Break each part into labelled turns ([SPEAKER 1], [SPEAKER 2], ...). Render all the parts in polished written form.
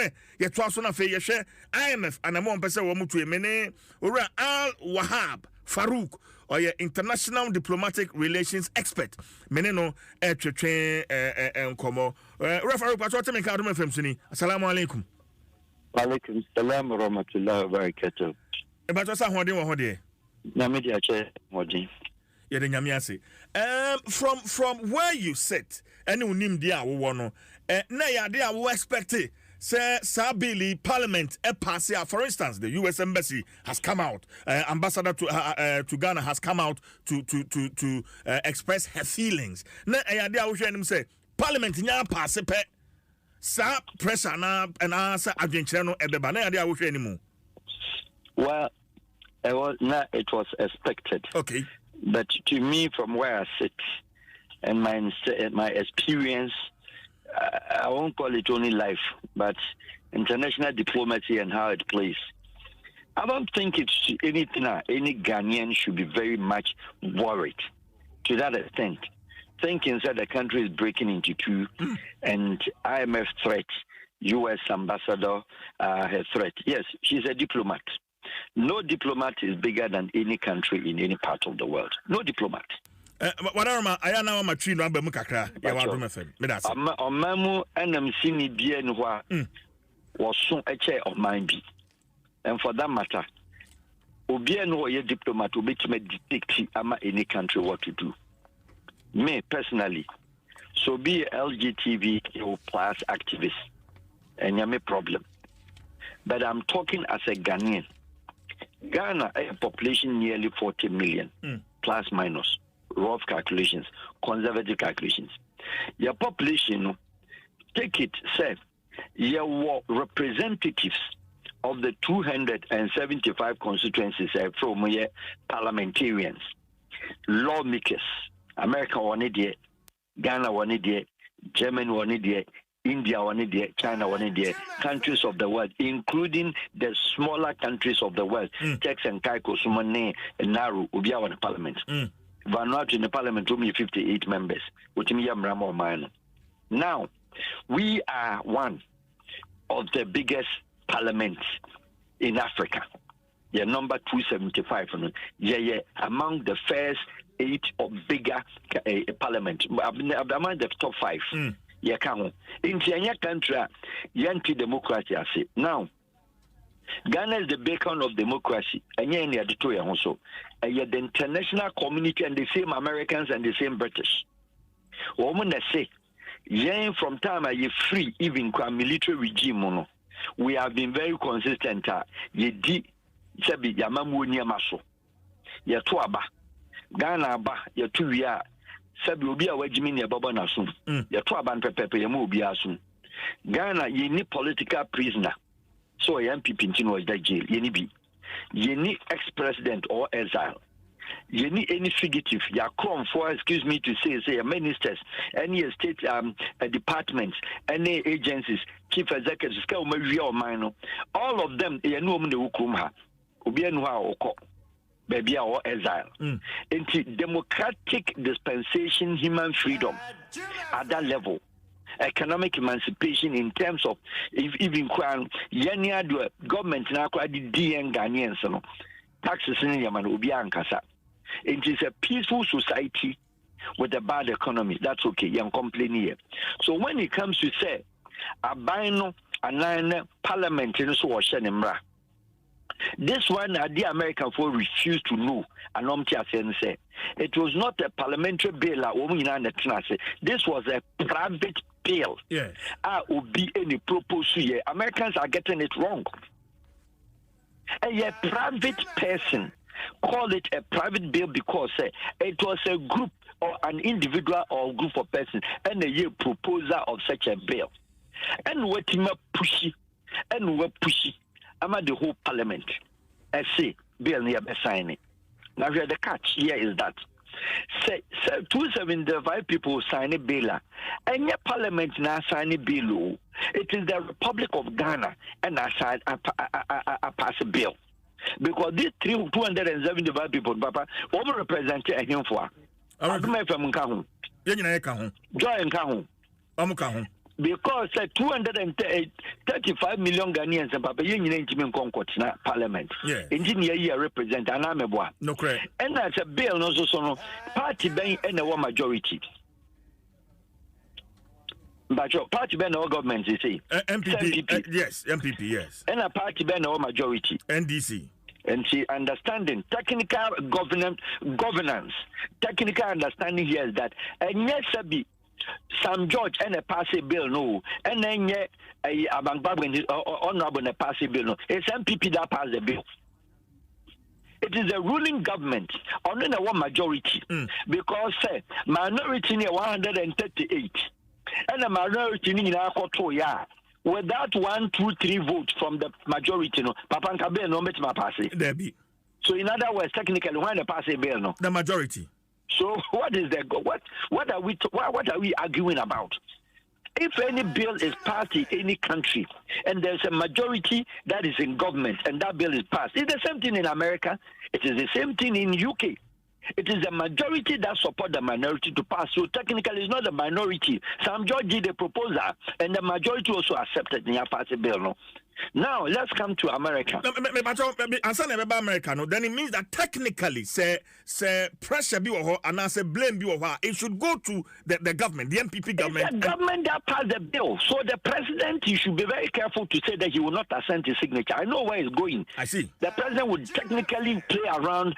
[SPEAKER 1] pe ye to aso na fe ye hwe IMF anamo mpese wo mutu emene ora Al Wahab Farouk or your international diplomatic relations expert meneno twetwe enkomo Farouk pato te me ka do me fam suni assalamu alaikum
[SPEAKER 2] wa alaikum salam wa rahmatullahi wa barakatuh
[SPEAKER 1] e bato sa hoden wo hode
[SPEAKER 2] na media che hoden
[SPEAKER 1] ye de nyame ase from where you sit any unim dia wo no na ya de a wo expect say Sabili Parliament pass. For instance, the US Embassy has come out. Ambassador to Ghana has come out to express her feelings. Na ayade a wo hwe nim say Parliament nya pass pe sa pressure na say adwenkyere no ebeba na ayade a wo hwe nim.
[SPEAKER 2] Well, it was expected.
[SPEAKER 1] Okay.
[SPEAKER 2] But to me, from where I sit and my experience, I won't call it only life, but international diplomacy and how it plays. I don't think it's anything. Any Ghanaian should be very much worried to that extent. Thinking that the country is breaking into two, and IMF threat, US ambassador her threat. Yes, she's a diplomat. No diplomat is bigger than any country in any part of the world. No diplomat.
[SPEAKER 1] Whatever I know my tree number mukakra ya wa do mefem me das
[SPEAKER 2] omamu NMC ni bia ni ho was so a chair of mine be, and for that matter obia no ye diplomat obetime dictate ama any country what to do. Me personally, so be LGBTQ plus activist and you have a problem, but I'm talking as a Ghanaian. Ghana a population nearly 40 million plus minus. Rough calculations, conservative calculations. Your population, take it, say, your representatives of the 275 constituencies from your parliamentarians, lawmakers, America one idea, Ghana one idea, Germany one idea, India one idea, China one idea, countries of the world, including the smaller countries of the world, Turks and Caicos, Sumane, and Nauru, Ubia one parliament. Vanuatu in the parliament only 58 members. Now, we are one of the biggest parliaments in Africa. Yeah, number 275. Yeah, among the first 8 of bigger parliament. Among the top 5. Yeah, come on. In Kenya country, anti-democracy. Now, Ghana is the beacon of democracy, and you're in the editorial also. And you're the international community and the same Americans and the same British. Women say, yeah, from time are you free, even kwa military regime. We have been very consistent. Ye di sabi yamamu ni amaso. Ye tuaba Ghana ba ye tuya sabi obi a wajimi ni baba na so. Ye tuaba npepepe ye mu obi aso. Ghana ye ni political prisoner. So a MPP was that jail. You need ex-president or exile. You need any fugitive. You come for, excuse me to say ministers, any state departments, any agencies, chief executives, all of them, you know, baby or exile. Into democratic dispensation, human freedom at that level. Economic emancipation in terms of even government now DN Ghanaians taxes in Yaman Ubiankasa. It is a peaceful society with a bad economy. That's okay. Young complain here. So when it comes to say a bino a nine parliament in Swanshanimra, this one the American folk refused to know. And say it was not a parliamentary bill. This was a private bill.
[SPEAKER 1] Yeah.
[SPEAKER 2] Would be any proposal here. Americans are getting it wrong. A private person call it a private bill because it was a group or an individual or group of persons and a year proposal of such a bill. And what him pushy and we pushy. I'm at the whole parliament. I say bill near signing. Now the catch here is that say 275 people sign a bill, and your parliament now sign a bill. It is the Republic of Ghana and I sign a pass a bill because these 275 people, Papa, over represented him for. I'm from Kahun. Join Kahun. because 235 million Ghanaians and Papa Yin in Concord Parliament. Engineer here represent an ameboa.
[SPEAKER 1] No correct.
[SPEAKER 2] And that's a bill no so party bank and a majority. But your party ban or government is say
[SPEAKER 1] MPP, yes, MPP, yes.
[SPEAKER 2] And a party ban or majority.
[SPEAKER 1] NDC.
[SPEAKER 2] And see, understanding technical governance. Technical understanding here is that and yes, Sabi, Sam George and a passing bill no, and then yet a Abangbabin honorable a passing bill no. It's MPP that passed the bill. It is a ruling government only the one majority because minority near 138 and a minority in Akotoya. Without 1, 2, 3 votes from the majority, no, Papa Nkabe no met my pass.
[SPEAKER 1] There be.
[SPEAKER 2] So in other words, technically, when the pass bill, no,
[SPEAKER 1] the majority.
[SPEAKER 2] So what is the what are we arguing about? If any bill is passed in any country and there's a majority that is in government and that bill is passed, it's the same thing in America. It is the same thing in UK. It is the majority that support the minority to pass. So technically, it's not the minority. Sam George did a proposal, and the majority also accepted the passing bill. No. Now let's come to America.
[SPEAKER 1] America, no. Then it means that technically, say pressure be and I say blame be it should go to the government, the MPP government.
[SPEAKER 2] It's the government that passed the bill. So the president, he should be very careful to say that he will not assent his signature. I know where it's going.
[SPEAKER 1] I see.
[SPEAKER 2] The president would technically play around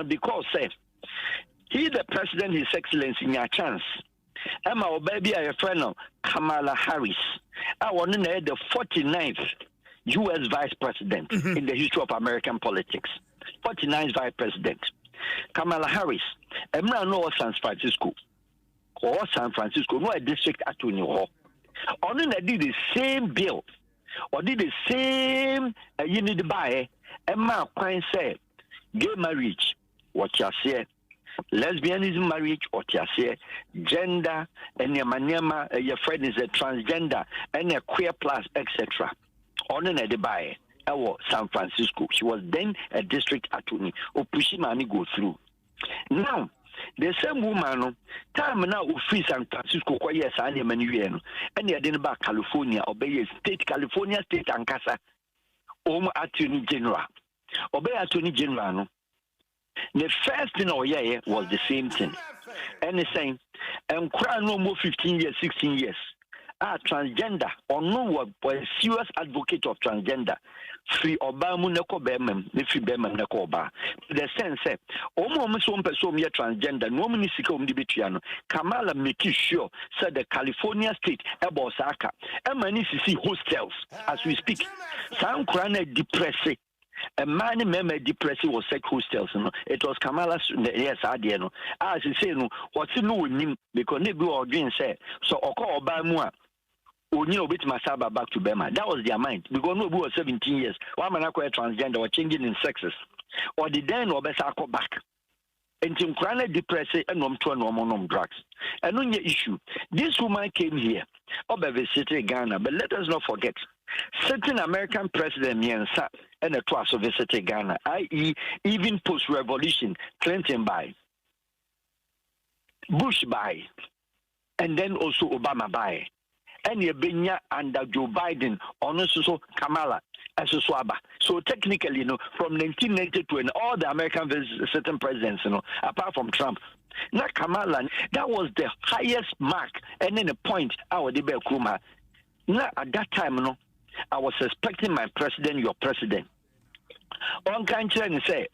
[SPEAKER 2] because he, the president, His Excellency, in a chance. Emma Obabi, a friend of Kamala Harris. I want to know the 49th U.S. vice president in the history of American politics. 49th vice president. Kamala Harris. Emma no San Francisco. Or San Francisco, no a district attorney. Only did the same bill. Or did the same you need to buy. Emma Quine said, gay marriage, what you say. Lesbianism marriage or gender and your friend is a transgender and a queer plus etc. On an edibai San Francisco. She was then a district attorney. Opushimani go through. Now the same woman time now free San Francisco kwa yes and and they didn't back California obey California state and Casa attorney general. Obey attorney general. The first thing was the same thing. And it's saying, and cry no more 15 years, 16 years. Transgender, or no one was a serious advocate of transgender. Free Obama Neko Bemen, the free Bemen Nekoba. The sense, almost one person here transgender, no municipal Dibitriano. Kamala make sure, said the California state, Ebosaka, and many see hostels as we speak. Some chronic depressing. A man member depressing was sex hostels. No, it was Kamala's yes idea. No, as you say, no, what's no with him because they go or drink say so. Oko Obama, you know, bit Masaba back to Bema. That was their mind because no, was 17 years. One man acquired transgender or changing in sexes, or the then or better go back. And Tim Chronic depressing and no drugs. And on your issue, this woman came here, visited Ghana, but let us not forget. Certain American president Yensa and a twice of visited Ghana, i.e., even post-revolution, Clinton by, Bush by, and then also Obama by, and Yabenya under Joe Biden, also Kamala, as a swaba. So technically, you know, from 1992 and all the American certain presidents, you know, apart from Trump, not Kamala, that was the highest mark, and then a point, our debate Kuma. Now at that time, you know, I was expecting my president, your president. On country and say,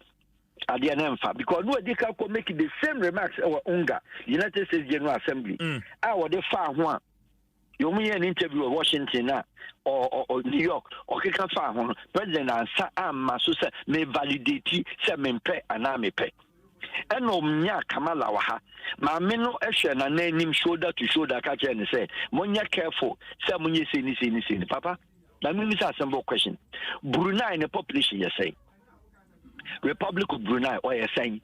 [SPEAKER 2] at the end, because no, they can make the same remarks our UNGA, United States General Assembly. Our the far one. You may an interview of Washington or New York or Kika Far President and Masusa may validate some pay and army pay. And Omnia Kamala Waha, my meno Eshan and name him shoulder to shoulder catch and say, Monia careful, someone you see, Papa. Let me ask a simple question. Brunei in the population, you say. Republic of Brunei, or you say.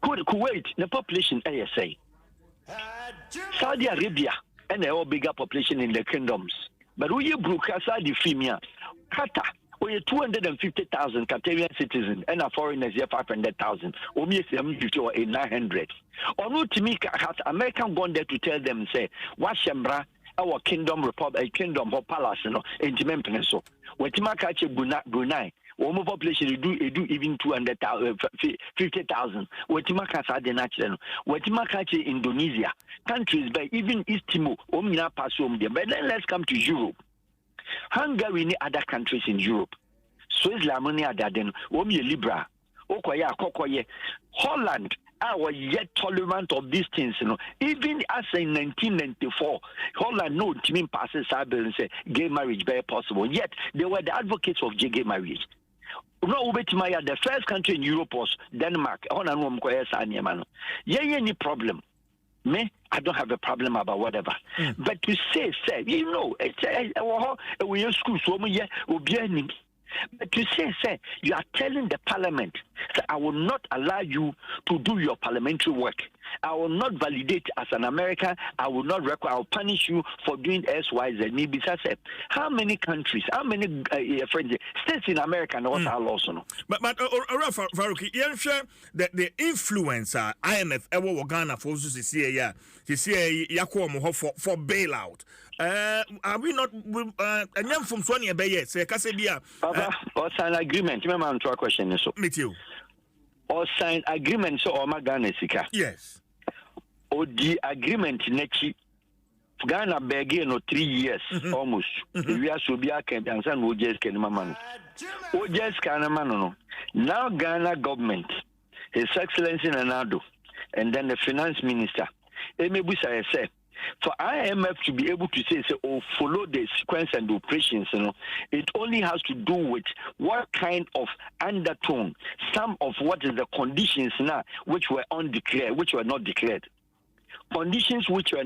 [SPEAKER 2] Kuwait, the population, you say. Saudi Arabia, and they all bigger population in the kingdoms. But we broke Saudi Femia, Qatar, Oye 250,000 Qatarian citizens and a foreigners here 500,000. Omi 750 or 900. Or no to me has American gone there to tell them say what shembra our kingdom republic kingdom or palace no intimate peninso. Wetima kache Brunei. One population do even 200,000 50,000. Wetima kasa de natural. Wetima kache Indonesia countries by even East Timor. Omina pasum there. But then let's come to Europe. Hungary and other countries in Europe. Switzerland and other than Omi Libra. Okoya, Kokoye. Holland are yet tolerant of these things, you know. Even as in 1994, Holland no team passes a bill and say gay marriage very possible. Yet they were the advocates of gay marriage. No, the first country in Europe was Denmark. Any problem? Me, I don't have a problem about whatever. But to say, you know, we are school, so but to say, you are telling the parliament that I will not allow you to do your parliamentary work. I will not validate as an American. I will not require. I will punish you for doing X, Y, Z. Maybe I said, how many countries, how many states in America know what are laws?
[SPEAKER 1] But Farouk, you share that the influence IMF ever Ghana for for bailout. Are we not? And then from Sonia Baye say Casabia
[SPEAKER 2] or sign agreement. Remember, I'm to a question. So
[SPEAKER 1] meet you
[SPEAKER 2] or sign agreement. So or Ghana Sika.
[SPEAKER 1] Yes.
[SPEAKER 2] Or the agreement nechi Ghana begin no 3 years almost. We are so be a can and san just can man. O just can man no. Now Ghana government, His Excellency Nanado, and then the finance minister. Emebusa say. For IMF to be able to say, follow the sequence and the operations, you know, it only has to do with what kind of undertone, some of what is the conditions now which were undeclared, which were not declared. Conditions which were